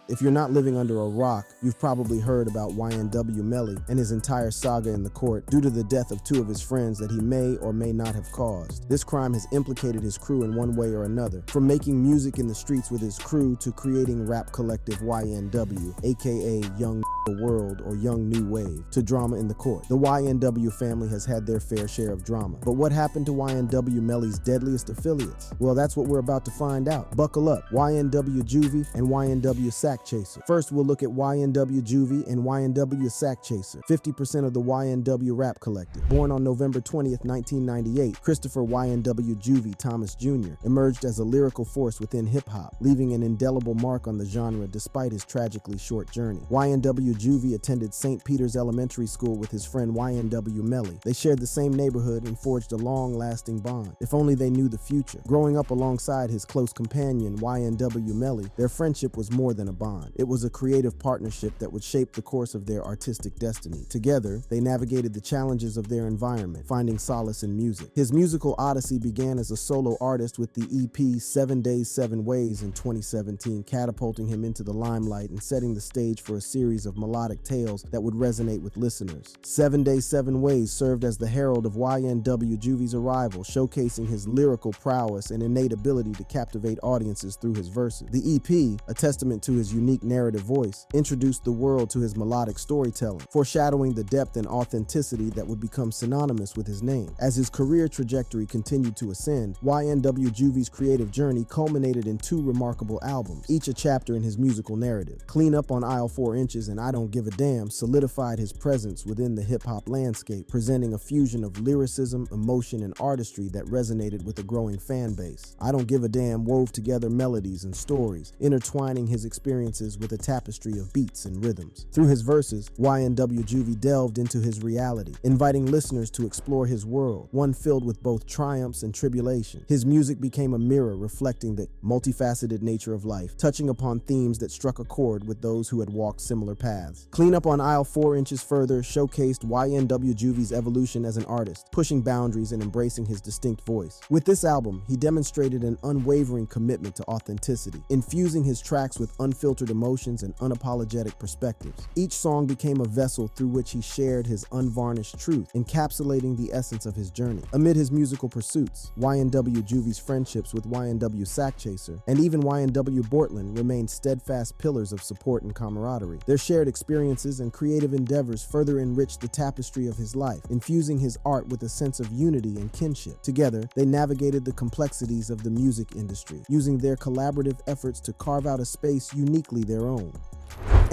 If you're not living under a rock, you've probably heard about YNW Melly and his entire saga in the court due to the death of two of his friends that he may or may not have caused. This crime has implicated his crew in one way or another, from making music in the streets with his crew to creating rap collective YNW, aka Young World or Young New Wave, to drama in the court. The YNW family has had their fair share of drama. But what happened to YNW Melly's deadliest affiliates? Well, that's what we're about to find out. Buckle up. YNW Juvie and YNW Sack Chaser. First, we'll look at YNW Juvie and YNW Sack Chaser, 50% of the YNW rap collective. Born on November 20th, 1998, Christopher YNW Juvie Thomas Jr. emerged as a lyrical force within hip-hop, leaving an indelible mark on the genre despite his tragically short journey. YNW Juvie attended St. Peter's Elementary School with his friend YNW Melly. They shared the same neighborhood and forged a long-lasting bond. If only they knew the future. Growing up alongside his close companion YNW Melly, their friendship was more than a bond. It was a creative partnership that would shape the course of their artistic destiny. Together, they navigated the challenges of their environment, finding solace in music. His musical odyssey began as a solo artist with the EP 7 Days 7 Ways in 2017, catapulting him into the limelight and setting the stage for a series of melodic tales that would resonate with listeners. 7 Days 7 Ways served as the herald of YNW Juvie's arrival, showcasing his lyrical prowess and innate ability to captivate audiences through his verses. The EP, a testament to his unique narrative voice, introduced the world to his melodic storytelling, foreshadowing the depth and authenticity that would become synonymous with his name. As his career trajectory continued to ascend, YNW Juvie's creative journey culminated in two remarkable albums, each a chapter in his musical narrative. Clean Up on Aisle 4 Inches and I Don't Give a Damn solidified his presence within the hip-hop landscape, presenting a fusion of lyricism, emotion, and artistry that resonated with a growing fan base. I Don't Give a Damn wove together melodies and stories, intertwining his experiences with a tapestry of beats and rhythms. Through his verses, YNW Juvie delved into his reality, inviting listeners to explore his world, one filled with both triumphs and tribulation. His music became a mirror reflecting the multifaceted nature of life, touching upon themes that struck a chord with those who had walked similar paths. Clean Up on Aisle 4 Inches further showcased YNW Juvie's evolution as an artist, pushing boundaries and embracing his distinct voice. With this album, he demonstrated an unwavering commitment to authenticity, infusing his tracks with unfiltered emotions and unapologetic perspectives. Each song became a vessel through which he shared his unvarnished truth, encapsulating the essence of his journey. Amid his musical pursuits, YNW Juvie's friendships with YNW Sack Chaser and even YNW Bortland remained steadfast pillars of support and camaraderie. Their shared experiences and creative endeavors further enriched the tapestry of his life, infusing his art with a sense of unity and kinship. Together, they navigated the complexities of the music industry, using their collaborative efforts to carve out a space uniquely their own.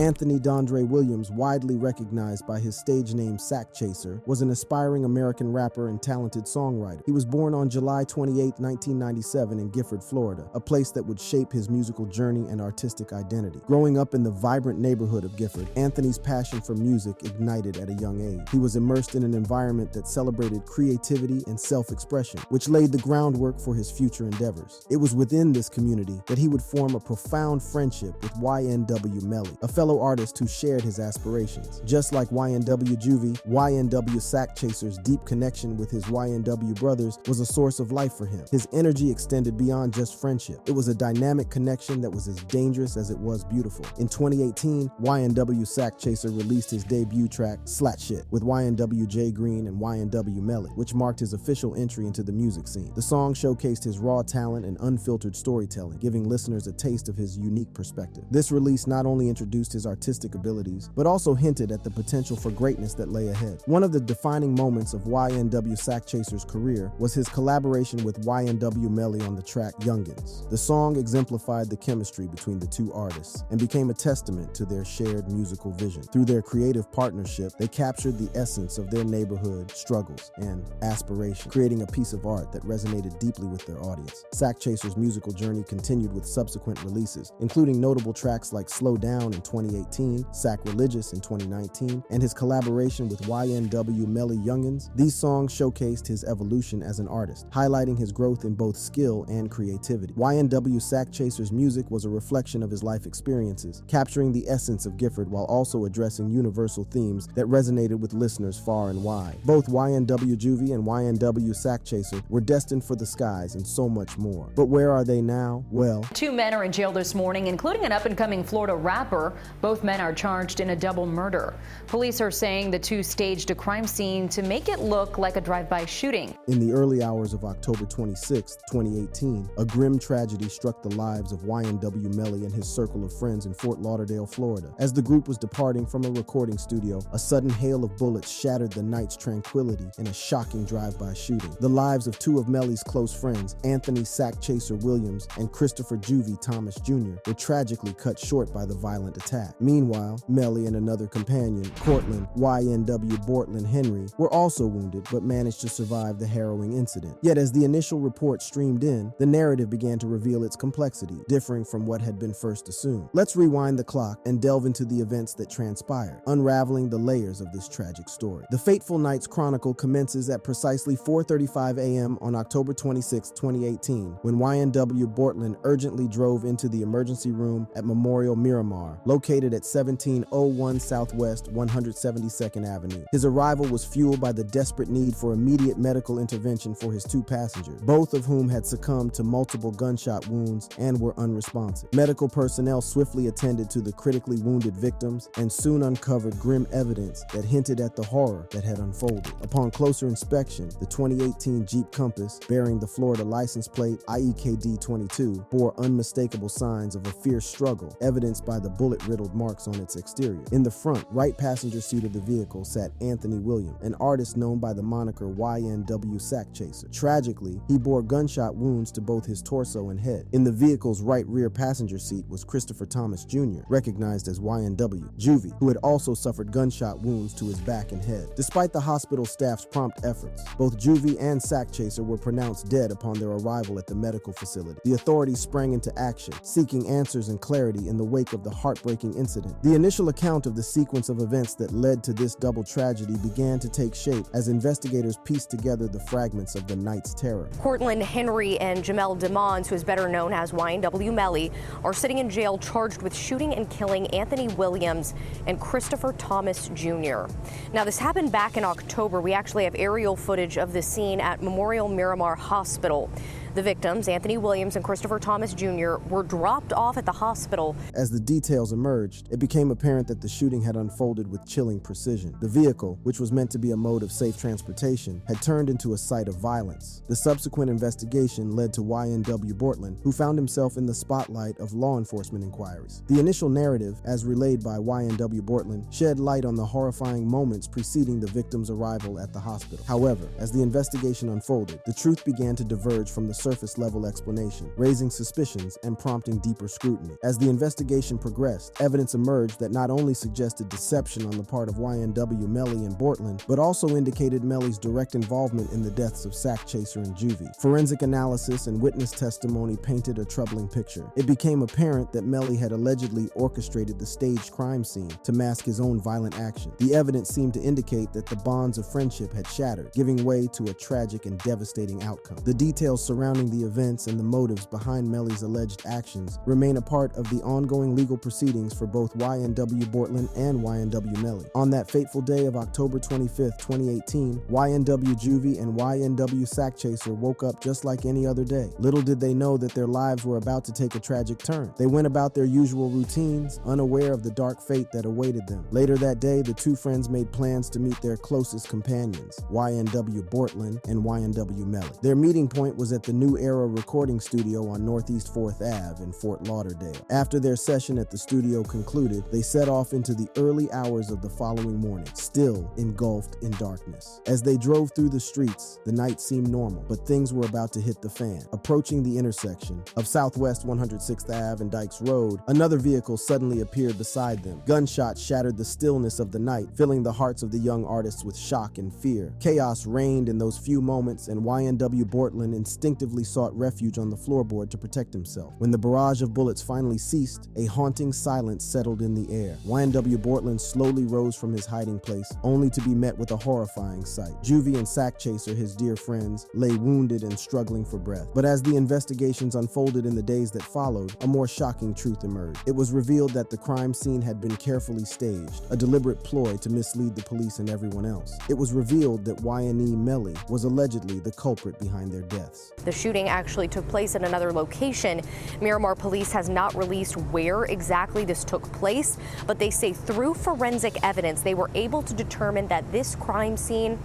Anthony Dondre Williams, widely recognized by his stage name Sack Chaser, was an aspiring American rapper and talented songwriter. He was born on July 28, 1997 in Gifford, Florida, a place that would shape his musical journey and artistic identity. Growing up in the vibrant neighborhood of Gifford, Anthony's passion for music ignited at a young age. He was immersed in an environment that celebrated creativity and self-expression, which laid the groundwork for his future endeavors. It was within this community that he would form a profound friendship with YNW Melly, a fellow artist who shared his aspirations. Just like YNW Juvie, YNW Sack Chaser's deep connection with his YNW brothers was a source of life for him. His energy extended beyond just friendship. It was a dynamic connection that was as dangerous as it was beautiful. In 2018, YNW Sack Chaser released his debut track, Slat Shit, with YNW Jay Green and YNW Melly, which marked his official entry into the music scene. The song showcased his raw talent and unfiltered storytelling, giving listeners a taste of his unique perspective. This release not only introduced his artistic abilities, but also hinted at the potential for greatness that lay ahead. One of the defining moments of YNW Sack Chaser's career was his collaboration with YNW Melly on the track Youngins. The song exemplified the chemistry between the two artists and became a testament to their shared musical vision. Through their creative partnership, they captured the essence of their neighborhood struggles and aspiration, creating a piece of art that resonated deeply with their audience. Sack Chaser's musical journey continued with subsequent releases, including notable tracks like Slow Down in 2018 2018, Sacrilegious in 2019, and his collaboration with YNW Melly Youngins, these songs showcased his evolution as an artist, highlighting his growth in both skill and creativity. YNW Sack Chaser's music was a reflection of his life experiences, capturing the essence of Gifford while also addressing universal themes that resonated with listeners far and wide. Both YNW Juvie and YNW Sack Chaser were destined for the skies and so much more. But where are they now? Well, 2 men are in jail this morning, including an up-and-coming Florida rapper. Both men are charged in a double murder. Police are saying the two staged a crime scene to make it look like a drive-by shooting. In the early hours of October 26, 2018, a grim tragedy struck the lives of YNW Melly and his circle of friends in Fort Lauderdale, Florida. As the group was departing from a recording studio, a sudden hail of bullets shattered the night's tranquility in a shocking drive-by shooting. The lives of two of Melly's close friends, Anthony Sack Chaser Williams and Christopher Juvie Thomas Jr., were tragically cut short by the violent attack. Meanwhile, Melly and another companion, Cortland YNW Bortland Henry, were also wounded but managed to survive the harrowing incident. Yet as the initial report streamed in, the narrative began to reveal its complexity, differing from what had been first assumed. Let's rewind the clock and delve into the events that transpired, unraveling the layers of this tragic story. The fateful night's chronicle commences at precisely 4:35 a.m. on October 26, 2018, when YNW Bortland urgently drove into the emergency room at Memorial Miramar, located at 1701 Southwest 172nd Avenue. His arrival was fueled by the desperate need for immediate medical intervention for his two passengers, both of whom had succumbed to multiple gunshot wounds and were unresponsive. Medical personnel swiftly attended to the critically wounded victims and soon uncovered grim evidence that hinted at the horror that had unfolded. Upon closer inspection, the 2018 Jeep Compass, bearing the Florida license plate IEKD-22, bore unmistakable signs of a fierce struggle, evidenced by the bullet-riddled marks on its exterior. In the front, right passenger seat of the vehicle sat Anthony Williams, an artist known by the moniker YNW Sack Chaser. Tragically, he bore gunshot wounds to both his torso and head. In the vehicle's right rear passenger seat was Christopher Thomas Jr., recognized as YNW Juvie, who had also suffered gunshot wounds to his back and head. Despite the hospital staff's prompt efforts, both Juvie and Sack Chaser were pronounced dead upon their arrival at the medical facility. The authorities sprang into action, seeking answers and clarity in the wake of the heartbreaking incident. The initial account of the sequence of events that led to this double tragedy began to take shape as investigators pieced together the fragments of the night's terror. Cortland Henry and Jamel DeMons, who is better known as YNW Melly, are sitting in jail charged with shooting and killing Anthony Williams and Christopher Thomas Jr. Now, this happened back in October. We actually have aerial footage of the scene at Memorial Miramar Hospital. The victims, Anthony Williams and Christopher Thomas Jr., were dropped off at the hospital. As the details emerged, it became apparent that the shooting had unfolded with chilling precision. The vehicle, which was meant to be a mode of safe transportation, had turned into a site of violence. The subsequent investigation led to YNW Bortland, who found himself in the spotlight of law enforcement inquiries. The initial narrative, as relayed by YNW Bortland, shed light on the horrifying moments preceding the victim's arrival at the hospital. However, as the investigation unfolded, the truth began to diverge from the surface-level explanation, raising suspicions and prompting deeper scrutiny. As the investigation progressed, evidence emerged that not only suggested deception on the part of YNW Melly and Bortland, but also indicated Melly's direct involvement in the deaths of Sack Chaser and Juvie. Forensic analysis and witness testimony painted a troubling picture. It became apparent that Melly had allegedly orchestrated the staged crime scene to mask his own violent action. The evidence seemed to indicate that the bonds of friendship had shattered, giving way to a tragic and devastating outcome. The details surrounding the events and the motives behind Melly's alleged actions remain a part of the ongoing legal proceedings for both YNW Bortland and YNW Melly. On that fateful day of October 25, 2018, YNW Juvie and YNW Sack Chaser woke up just like any other day. Little did they know that their lives were about to take a tragic turn. They went about their usual routines, unaware of the dark fate that awaited them. Later that day, the two friends made plans to meet their closest companions, YNW Bortland and YNW Melly. Their meeting point was at the New Era recording studio on Northeast 4th Ave in Fort Lauderdale. After their session at the studio concluded, they set off into the early hours of the following morning, still engulfed in darkness. As they drove through the streets, the night seemed normal, but things were about to hit the fan. Approaching the intersection of Southwest 106th Ave and Dykes Road, another vehicle suddenly appeared beside them. Gunshots shattered the stillness of the night, filling the hearts of the young artists with shock and fear. Chaos reigned in those few moments, and YNW Bortland instinctively instinctively sought refuge on the floorboard to protect himself. When the barrage of bullets finally ceased, a haunting silence settled in the air. YNW Bortland slowly rose from his hiding place, only to be met with a horrifying sight. Juvie and Sack Chaser, his dear friends, lay wounded and struggling for breath. But as the investigations unfolded in the days that followed, a more shocking truth emerged. It was revealed that the crime scene had been carefully staged, a deliberate ploy to mislead the police and everyone else. It was revealed that YNW Melly was allegedly the culprit behind their deaths. The shooting actually took place at another location. Miramar Police has not released where exactly this took place, but they say through forensic evidence they were able to determine that this crime scene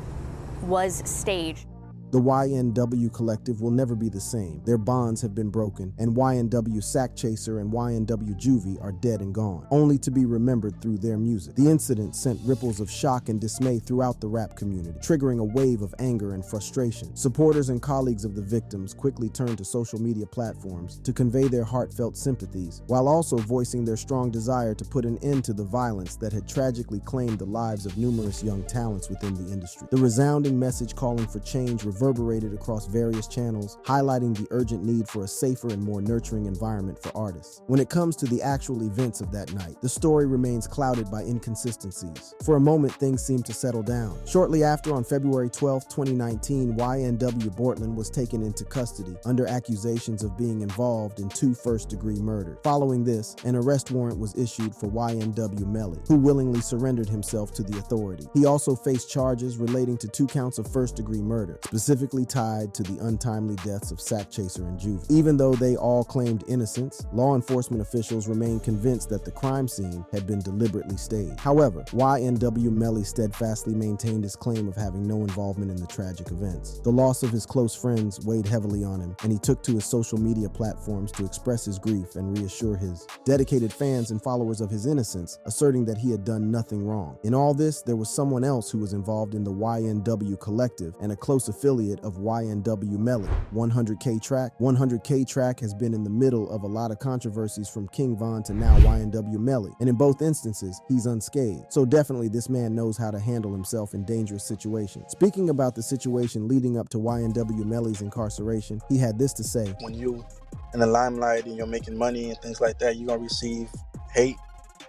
was staged. The YNW collective will never be the same. Their bonds have been broken, and YNW Sack Chaser and YNW Juvie are dead and gone, only to be remembered through their music. The incident sent ripples of shock and dismay throughout the rap community, triggering a wave of anger and frustration. Supporters and colleagues of the victims quickly turned to social media platforms to convey their heartfelt sympathies, while also voicing their strong desire to put an end to the violence that had tragically claimed the lives of numerous young talents within the industry. The resounding message calling for change reverberated across various channels, highlighting the urgent need for a safer and more nurturing environment for artists. When it comes to the actual events of that night, the story remains clouded by inconsistencies. For a moment, things seemed to settle down. Shortly after, on February 12, 2019, YNW Bortland was taken into custody under accusations of being involved in 2 first-degree murders. Following this, an arrest warrant was issued for YNW Melly, who willingly surrendered himself to the authority. He also faced charges relating to 2 counts of first-degree murder, specifically tied to the untimely deaths of Sack Chaser and Juvie. Even though they all claimed innocence, law enforcement officials remained convinced that the crime scene had been deliberately staged. However, YNW Melly steadfastly maintained his claim of having no involvement in the tragic events. The loss of his close friends weighed heavily on him, and he took to his social media platforms to express his grief and reassure his dedicated fans and followers of his innocence, asserting that he had done nothing wrong. In all this, there was someone else who was involved in the YNW collective and a close affiliate of YNW Melly, 100K Track. 100K Track has been in the middle of a lot of controversies from King Von to now YNW Melly, and in both instances, he's unscathed. So definitely this man knows how to handle himself in dangerous situations. Speaking about the situation leading up to YNW Melly's incarceration, he had this to say. When you in the limelight and you're making money and things like that, you're gonna receive hate,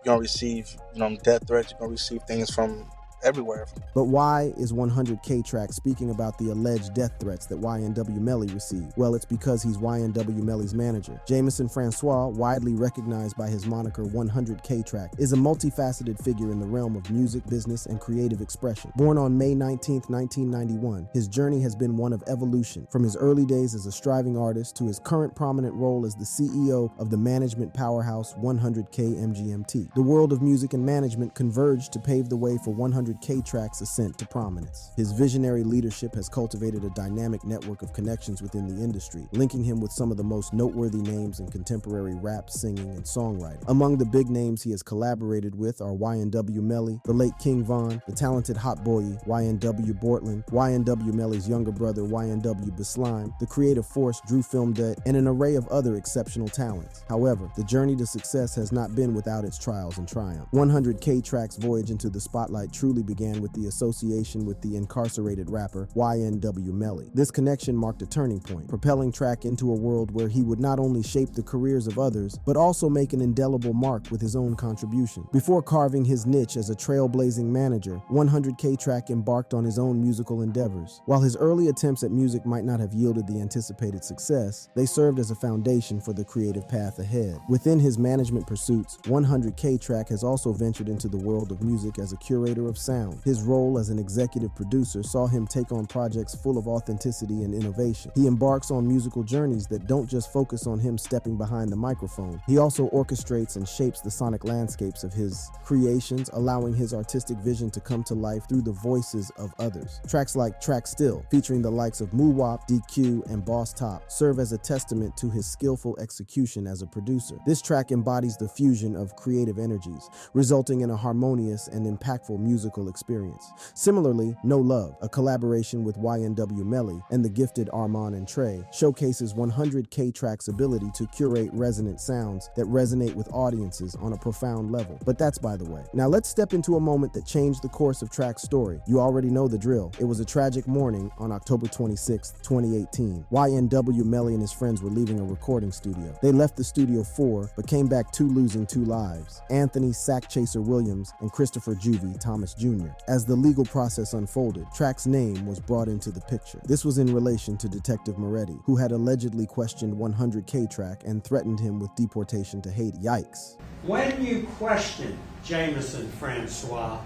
you're gonna receive, death threats, you're gonna receive things from everywhere. But why is 100K Track speaking about the alleged death threats that YNW Melly received? Well, it's because he's YNW Melly's manager. Jameson Francois, widely recognized by his moniker 100K Track, is a multifaceted figure in the realm of music, business, and creative expression. Born on May 19, 1991, his journey has been one of evolution, from his early days as a striving artist to his current prominent role as the CEO of the management powerhouse 100K MGMT. The world of music and management converged to pave the way for 100K Track's ascent to prominence. His visionary leadership has cultivated a dynamic network of connections within the industry, linking him with some of the most noteworthy names in contemporary rap, singing, and songwriting. Among the big names he has collaborated with are YNW Melly, the late King Von, the talented Hot Boy YNW Bortland, YNW Melly's younger brother YNW Beslime, the creative force Drew Filmdet, and an array of other exceptional talents. However, the journey to success has not been without its trials and triumphs. 100K Track's voyage into the spotlight truly began with the association with the incarcerated rapper YNW Melly. This connection marked a turning point, propelling Track into a world where he would not only shape the careers of others, but also make an indelible mark with his own contribution. Before carving his niche as a trailblazing manager, 100K Track embarked on his own musical endeavors. While his early attempts at music might not have yielded the anticipated success, they served as a foundation for the creative path ahead. Within his management pursuits, 100K Track has also ventured into the world of music as a curator of sound. His role as an executive producer saw him take on projects full of authenticity and innovation. He embarks on musical journeys that don't just focus on him stepping behind the microphone. He also orchestrates and shapes the sonic landscapes of his creations, allowing his artistic vision to come to life through the voices of others. Tracks like Track Still, featuring the likes of Moo-Wop, DQ, and Boss Top, serve as a testament to his skillful execution as a producer. This track embodies the fusion of creative energies, resulting in a harmonious and impactful musical musical experience. Similarly, No Love, a collaboration with YNW Melly and the gifted Armand and Trey, showcases 100 K-Track's ability to curate resonant sounds that resonate with audiences on a profound level. But that's by the way. Now let's step into a moment that changed the course of Track's story. You already know the drill. It was a tragic morning on October 26, 2018. YNW Melly and his friends were leaving a recording studio. They left the studio 4, but came back 2 losing 2 lives: Anthony Sack Chaser Williams and Christopher Juvie Thomas Jr. As the legal process unfolded, Track's name was brought into the picture. This was in relation to Detective Moretti, who had allegedly questioned 100 K-Track and threatened him with deportation to Haiti. Yikes. When you questioned Jameson Francois,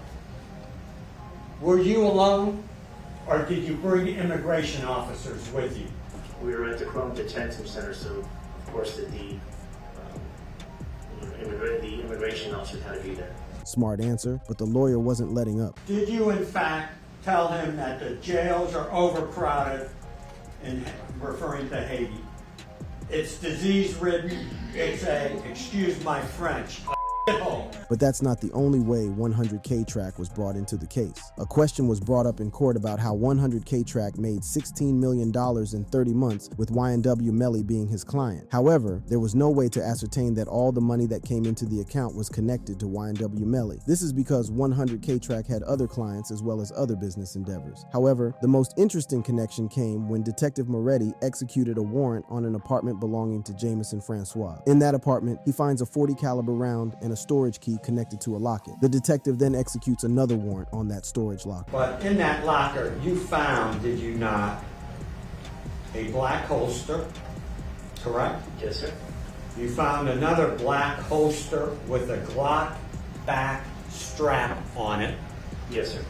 were you alone, or did you bring immigration officers with you? We were at the Chrome Detention Center, so of course the immigration officer had to be there. Smart answer, but the lawyer wasn't letting up. Did you in fact tell him that the jails are overcrowded, in referring to Haiti? It's disease-ridden, it's a, excuse my French, hole. But that's not the only way 100 K-Track was brought into the case. A question was brought up in court about how 100 K-Track made $16 million in 30 months with YNW Melly being his client. However, there was no way to ascertain that all the money that came into the account was connected to YNW Melly. This is because 100 K-Track had other clients as well as other business endeavors. However, the most interesting connection came when Detective Moretti executed a warrant on an apartment belonging to Jameson Francois. In that apartment, he finds a .40 caliber round and a storage key connected to a locket. The detective then executes another warrant on that storage locker. But in that locker, you found, did you not, a black holster, correct? Yes, sir. You found another black holster with a Glock back strap on it, Yes, sir.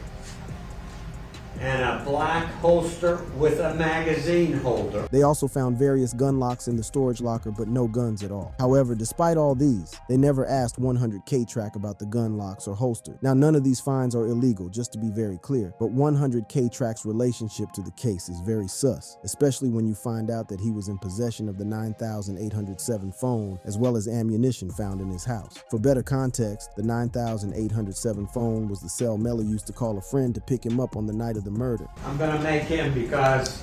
and a black holster with a magazine holder. They also found various gun locks in the storage locker, but no guns at all. However, despite all these, they never asked 100 K-Track about the gun locks or holster. Now, none of these finds are illegal, just to be very clear, but 100 K-Track's relationship to the case is very sus, especially when you find out that he was in possession of the 9807 phone, as well as ammunition found in his house. For better context, the 9807 phone was the cell Melly used to call a friend to pick him up on the night of the murder. I'm gonna make him because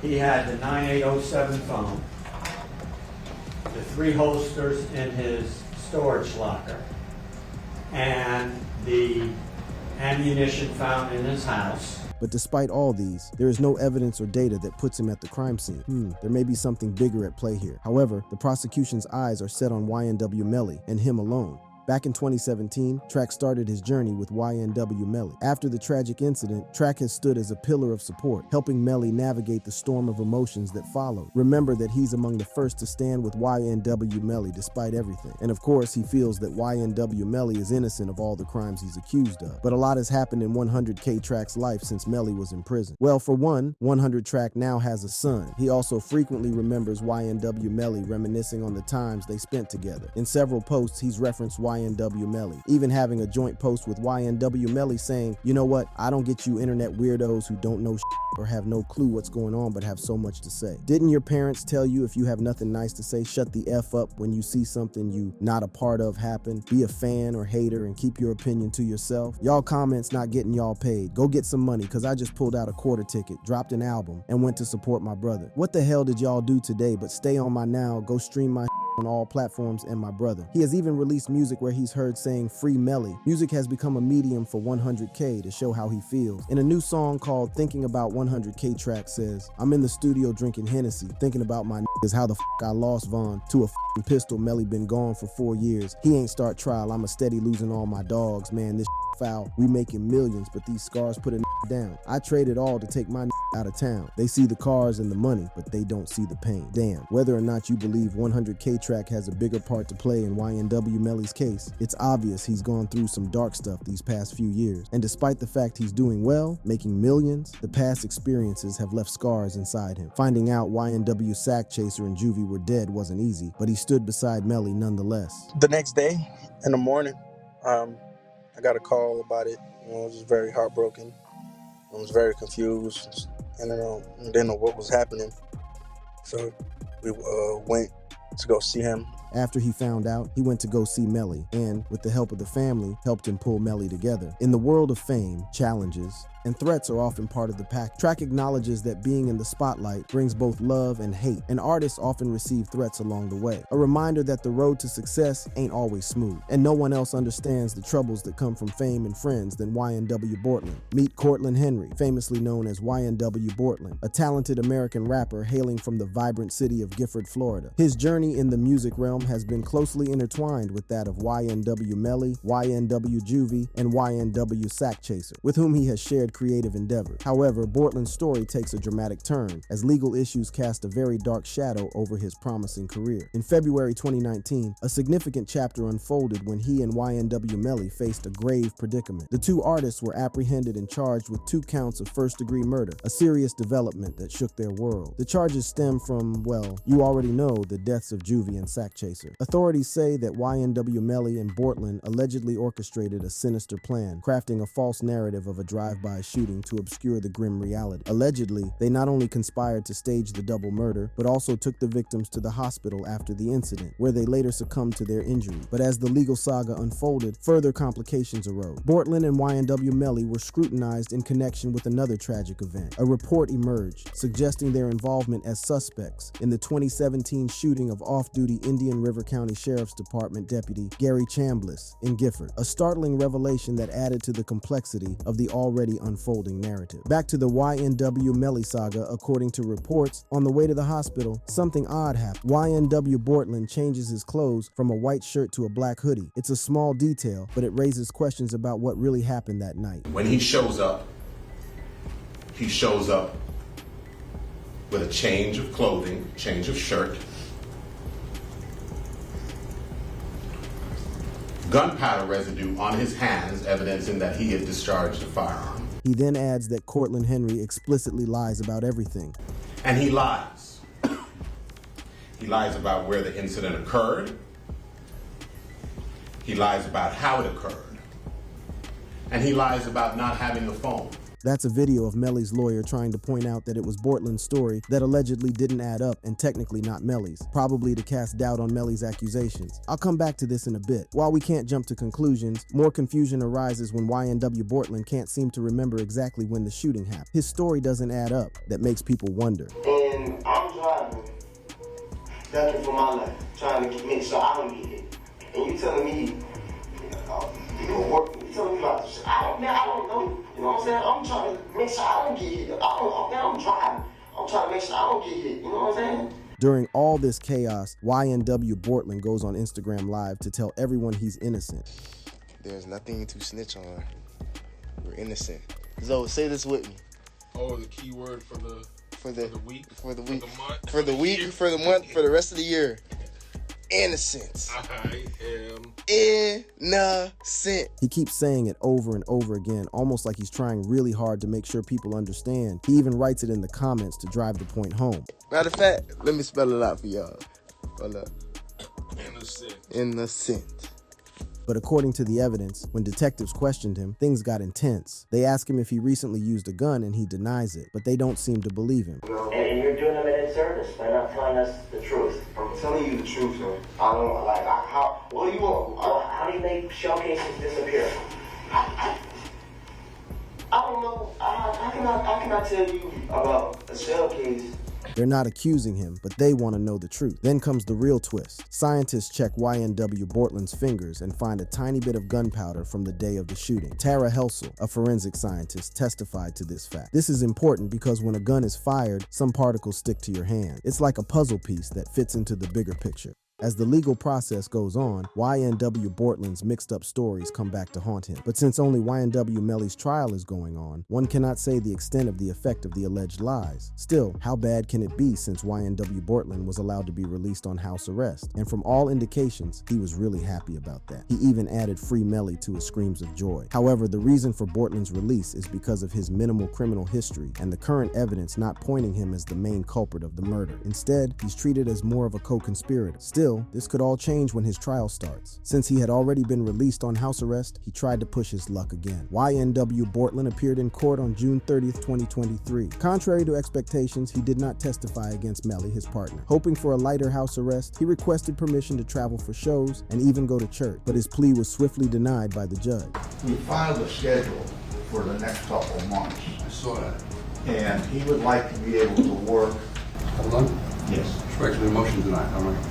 he had the 9807 phone, the 3 holsters in his storage locker, and the ammunition found in his house. But despite all these, there is no evidence or data that puts him at the crime scene. There may be something bigger at play here. However, the prosecution's eyes are set on YNW Melly and him alone. Back in 2017, Track started his journey with YNW Melly. After the tragic incident, Track has stood as a pillar of support, helping Melly navigate the storm of emotions that followed. Remember that he's among the first to stand with YNW Melly despite everything. And of course, he feels that YNW Melly is innocent of all the crimes he's accused of. But a lot has happened in 100 K-Track's life since Melly was in prison. Well, for one, 100 Track now has a son. He also frequently remembers YNW Melly, reminiscing on the times they spent together. In several posts, he's referenced YNW Melly, even having a joint post with YNW Melly saying, "You know what, I don't get you internet weirdos who don't know or have no clue what's going on but have so much to say. Didn't your parents tell you if you have nothing nice to say, shut the F up when you see something you not a part of happen? Be a fan or hater and keep your opinion to yourself. Y'all comments not getting y'all paid. Go get some money because I just pulled out a quarter ticket, dropped an album, and went to support my brother. What the hell did y'all do today but stay on my now, go stream my on all platforms and my brother." He has even released music where he's heard saying "Free Melly." Music has become a medium for 100K to show how he feels. In a new song called Thinking About 100K, Track says, "I'm in the studio drinking Hennessy, thinking about my niggas, how the I lost Vaughn to a pistol. Melly been gone for 4 years. He ain't start trial. I'm a steady losing all my dogs. Man, this foul. We making millions, but these scars put a down. I traded all to take my out of town. They see the cars and the money, but they don't see the pain. Damn." Whether or not you believe 100K Track has a bigger part to play in YNW Melly's case, it's obvious he's gone through some dark stuff these past few years. And despite the fact he's doing well, making millions, the past experiences have left scars inside him. Finding out YNW Sack Chaser and Juvie were dead wasn't easy, but he stood beside Melly nonetheless. The next day in the morning, I got a call about it. I was just very heartbroken. I was very confused, and didn't know what was happening. So we went to go see him After he found out, he went to go see Melly and, with the help of the family, helped him pull Melly together. In the world of fame, challenges, and threats are often part of the pack. Track acknowledges that being in the spotlight brings both love and hate, and artists often receive threats along the way. A reminder that the road to success ain't always smooth, and no one else understands the troubles that come from fame and friends than YNW Bortland. Meet Cortland Henry, famously known as YNW Bortland, a talented American rapper hailing from the vibrant city of Gifford, Florida. His journey in the music realm has been closely intertwined with that of YNW Melly, YNW Juvie, and YNW Sack Chaser, with whom he has shared creative endeavors. However, Bortland's story takes a dramatic turn as legal issues cast a very dark shadow over his promising career. In February 2019, a significant chapter unfolded when he and YNW Melly faced a grave predicament. The two artists were apprehended and charged with 2 counts of first-degree murder, a serious development that shook their world. The charges stem from, well, you already know, the deaths of Juvie and Sack Chaser. Authorities say that YNW Melly and Bortland allegedly orchestrated a sinister plan, crafting a false narrative of a drive-by shooting to obscure the grim reality. Allegedly, they not only conspired to stage the double murder, but also took the victims to the hospital after the incident, where they later succumbed to their injuries. But as the legal saga unfolded, further complications arose. Bortland and YNW Melly were scrutinized in connection with another tragic event. A report emerged, suggesting their involvement as suspects in the 2017 shooting of off-duty Indian River County Sheriff's Department Deputy Gary Chambliss in Gifford, a startling revelation that added to the complexity of the already unfolding narrative. Back to the YNW Melly saga, according to reports, on the way to the hospital, something odd happened. YNW Bortland changes his clothes from a white shirt to a black hoodie. It's a small detail, but it raises questions about what really happened that night. When he shows up with a change of clothing, change of shirt, gunpowder residue on his hands, evidencing that he had discharged a firearm. He then adds that Cortland Henry explicitly lies about everything. And he lies. He lies about where the incident occurred. He lies about how it occurred. And he lies about not having the phone. That's a video of Melly's lawyer trying to point out that it was Bortland's story that allegedly didn't add up and technically not Melly's, probably to cast doubt on Melly's accusations. I'll come back to this in a bit. While we can't jump to conclusions, more confusion arises when YNW Bortland can't seem to remember exactly when the shooting happened. His story doesn't add up. That makes people wonder. And I'm driving, ducking for my life, trying to make sure I don't get hit. And you telling me, you telling me about this? I don't know. You know what I'm saying? I'm trying to make sure I don't get hit. I'm driving. I'm trying to make sure I don't get hit. You know what I'm saying? During all this chaos, YNW Bortland goes on Instagram Live to tell everyone he's innocent. There's nothing to snitch on. We're innocent. Zoe, say this with me. Oh, the key word for the week, for the week, month, for the week, for the month, for the rest of the year. Innocent. I am innocent. He keeps saying it over and over again, almost like he's trying really hard to make sure people understand. He even writes it in the comments to drive the point home. Matter of fact, let me spell it out for y'all. Hold up. innocent. Innocent. But according to the evidence, when detectives questioned him, things got intense. They ask him if he recently used a gun and he denies it, but they don't seem to believe him. And you're doing them in service by not telling us the truth. I'm telling you the truth, man. I don't like. What do you want? How do you make shell cases disappear? I don't know. I cannot tell you about a shell case. They're not accusing him, but they want to know the truth. Then comes the real twist. Scientists check YNW Bortland's fingers and find a tiny bit of gunpowder from the day of the shooting. Tara Helsel, a forensic scientist, testified to this fact. This is important because when a gun is fired, some particles stick to your hand. It's like a puzzle piece that fits into the bigger picture. As the legal process goes on, YNW Bortland's mixed up stories come back to haunt him. But since only YNW Melly's trial is going on, one cannot say the extent of the effect of the alleged lies. Still, how bad can it be since YNW Bortland was allowed to be released on house arrest? And from all indications, he was really happy about that. He even added Free Melly to his screams of joy. However, the reason for Bortland's release is because of his minimal criminal history and the current evidence not pointing him as the main culprit of the murder. Instead, he's treated as more of a co-conspirator. Still, Still, this could all change when his trial starts. Since he had already been released on house arrest, he tried to push his luck again. YNW Bortlen appeared in court on June 30th, 2023. Contrary to expectations, he did not testify against Melly, his partner. Hoping for a lighter house arrest, he requested permission to travel for shows and even go to church, but his plea was swiftly denied by the judge. We filed a schedule for the next couple of months. I saw that. And he would like to be able to work. Hold on. Yes. Respectfully, motion denied. All right.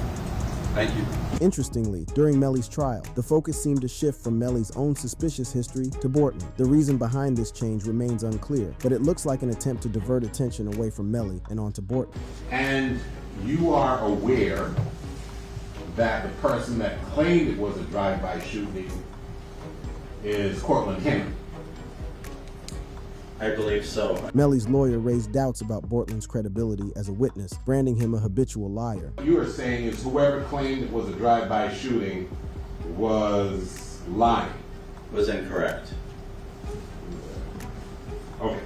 Thank you. Interestingly, during Melly's trial, the focus seemed to shift from Melly's own suspicious history to Bortlen. The reason behind this change remains unclear, but it looks like an attempt to divert attention away from Melly and onto Bortlen. And you are aware that the person that claimed it was a drive-by shooting is Cortland Henry. I believe so. Melly's lawyer raised doubts about Bortlen's credibility as a witness, branding him a habitual liar. You are saying is whoever claimed it was a drive-by shooting was lying. Was incorrect. Okay.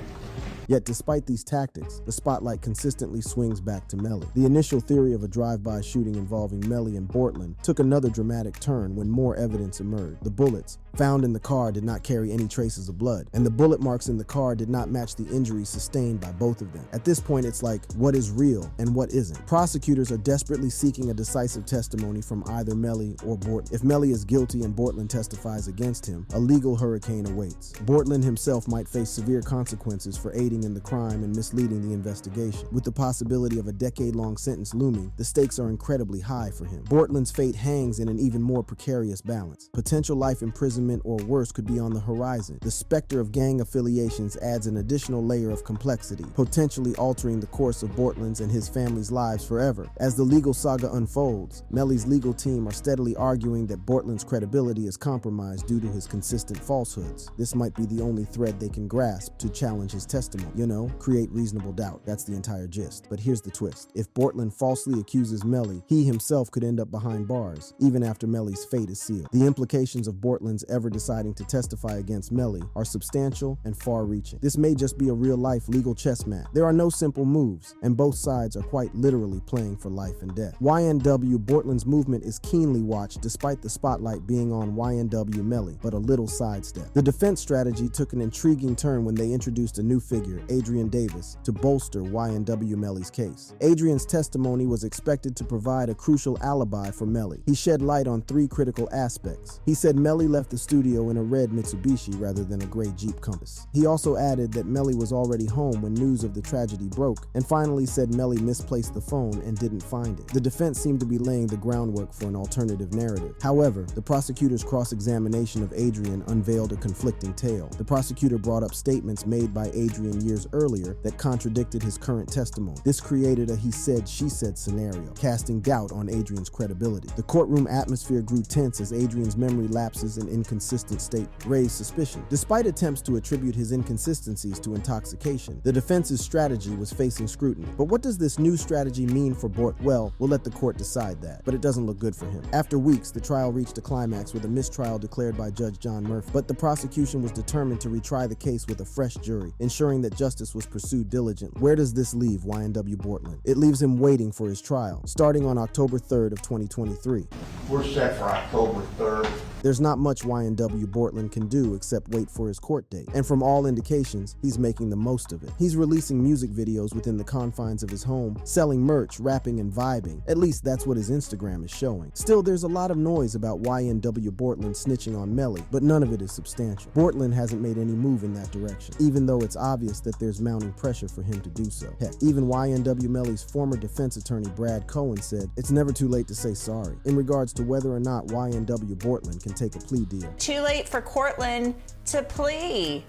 Yet despite these tactics, the spotlight consistently swings back to Melly. The initial theory of a drive-by shooting involving Melly and Bortlen took another dramatic turn when more evidence emerged. The bullets found in the car did not carry any traces of blood, and the bullet marks in the car did not match the injuries sustained by both of them. At this point, it's like, what is real and what isn't? Prosecutors are desperately seeking a decisive testimony from either Melly or Bortlen. If Melly is guilty and Bortlen testifies against him, a legal hurricane awaits. Bortlen himself might face severe consequences for aiding in the crime and misleading the investigation. With the possibility of a decade-long sentence looming, the stakes are incredibly high for him. Bortlen's fate hangs in an even more precarious balance. Potential life imprisonment or worse could be on the horizon. The specter of gang affiliations adds an additional layer of complexity, potentially altering the course of Bortlen's and his family's lives forever. As the legal saga unfolds, Melly's legal team are steadily arguing that Bortlen's credibility is compromised due to his consistent falsehoods. This might be the only thread they can grasp to challenge his testimony. You know, create reasonable doubt. That's the entire gist. But here's the twist. If Bortlen falsely accuses Melly, he himself could end up behind bars, even after Melly's fate is sealed. The implications of Bortlen's ever deciding to testify against Melly are substantial and far-reaching. This may just be a real-life legal chess match. There are no simple moves, and both sides are quite literally playing for life and death. YNW Bortlen's movement is keenly watched despite the spotlight being on YNW Melly, but a little sidestep. The defense strategy took an intriguing turn when they introduced a new figure, Adrian Davis, to bolster YNW Melly's case. Adrian's testimony was expected to provide a crucial alibi for Melly. He shed light on three critical aspects. He said Melly left the studio in a red Mitsubishi rather than a gray Jeep Compass. He also added that Melly was already home when news of the tragedy broke, and finally said Melly misplaced the phone and didn't find it. The defense seemed to be laying the groundwork for an alternative narrative. However, the prosecutor's cross-examination of Adrian unveiled a conflicting tale. The prosecutor brought up statements made by Adrian years earlier that contradicted his current testimony. This created a he said, she said scenario, casting doubt on Adrian's credibility. The courtroom atmosphere grew tense as Adrian's memory lapses and inconsistent state raised suspicion. Despite attempts to attribute his inconsistencies to intoxication, the defense's strategy was facing scrutiny. But what does this new strategy mean for Bortlen? Well, we'll let the court decide that, but it doesn't look good for him. After weeks, the trial reached a climax with a mistrial declared by Judge John Murphy, but the prosecution was determined to retry the case with a fresh jury, ensuring that justice was pursued diligently. Where does this leave YNW Bortlen? It leaves him waiting for his trial, starting on October 3rd of 2023. We're set for October 3rd. There's not much YNW Bortlen can do except wait for his court date, and from all indications, he's making the most of it. He's releasing music videos within the confines of his home, selling merch, rapping, and vibing. At least that's what his Instagram is showing. Still, there's a lot of noise about YNW Bortlen snitching on Melly, but none of it is substantial. Bortlen hasn't made any move in that direction, even though it's obvious that there's mounting pressure for him to do so. Heck, even YNW Melly's former defense attorney Brad Cohen said it's never too late to say sorry in regards to whether or not YNW Bortlen can take a plea deal. Too late for Cortland to plea.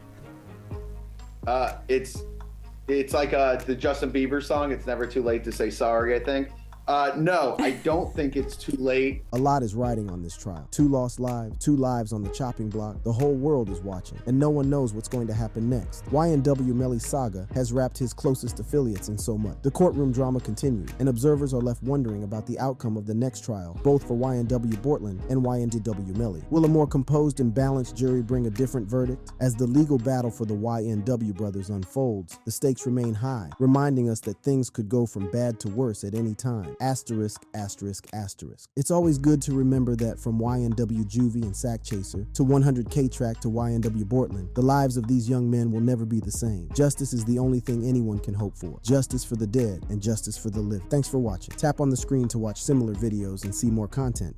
It's like the Justin Bieber song, It's Never Too Late to Say Sorry, I think. No, I don't think it's too late. A lot is riding on this trial. 2 lost lives, 2 lives on the chopping block. The whole world is watching, and no one knows what's going to happen next. YNW Melly's saga has wrapped his closest affiliates in so much. The courtroom drama continues, and observers are left wondering about the outcome of the next trial, both for YNW Bortlen and YNW Melly. Will a more composed and balanced jury bring a different verdict? As the legal battle for the YNW brothers unfolds, the stakes remain high, reminding us that things could go from bad to worse at any time. asterisk, asterisk, asterisk. It's always good to remember that from YNW Juvie and Sack Chaser to 100K Track to YNW Bortland, the lives of these young men will never be the same. Justice is the only thing anyone can hope for. Justice for the dead and justice for the living. Thanks for watching. Tap on the screen to watch similar videos and see more content.